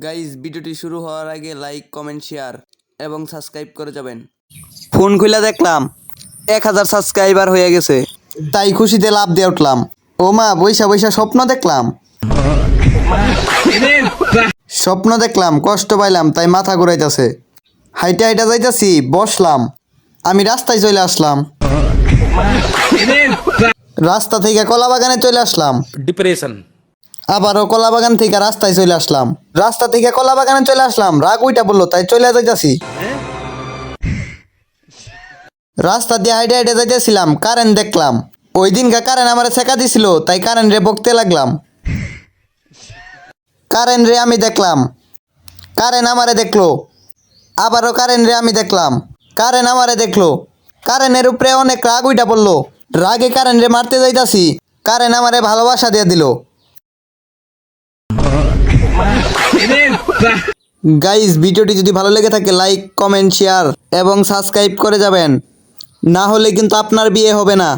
Guys ভিডিওটি শুরু হওয়ার আগে লাইক কমেন্ট শেয়ার এবং সাবস্ক্রাইব করে যাবেন। ফোন খুলে দেখলাম 1000 সাবস্ক্রাইবার হয়ে গেছে, তাই খুশিতে লাভ দিয়ে উঠলাম। ও মা, বৈশা বৈশা স্বপ্ন দেখলাম, কষ্ট পাইলাম, তাই মাথা ঘুরাইতেছে। হাইটা হাইটা যাইতাছি, বসলাম, আমি রাস্তায় চলে আসলাম। রাস্তা থেকে কলা বাগানে চলে আসলাম, ডিপ্রেশন। আবারও কলা বাগান থেকে রাস্তায় চলে আসলাম, রাস্তা থেকে কলা বাগানে চলে আসলাম। রাগ উইটা বললো, তাই চলে যাইতাছি। রাস্তা দিয়ে হাইটে হাইটে যাইতেছিলাম, কারেন্ট দেখলাম। ওই দিনকা কারেন্ট আমার ছেকা দিছিল, তাই কারেন্ট রে বকতে লাগলাম। কারেন্ট রে আমি দেখলাম, কারেন্ট আমারে দেখলো। আবারও কারেন্ট রে আমি দেখলাম, কারেন্ট আমারে দেখলো। কারেন্টের উপরে অনেক রাগ উইটা পড়লো, রাগে কারেন্ট রে মারতে যাইতাছি, কারেন্ট আমারে ভালোবাসা দিয়ে দিল। গাইজ ভিডিওটি যদি ভালো লেগে থাকে লাইক কমেন্ট শেয়ার এবং সাবস্ক্রাইব করে যাবেন, না হলে কিন্তু আপনার বিয়ে হবে না।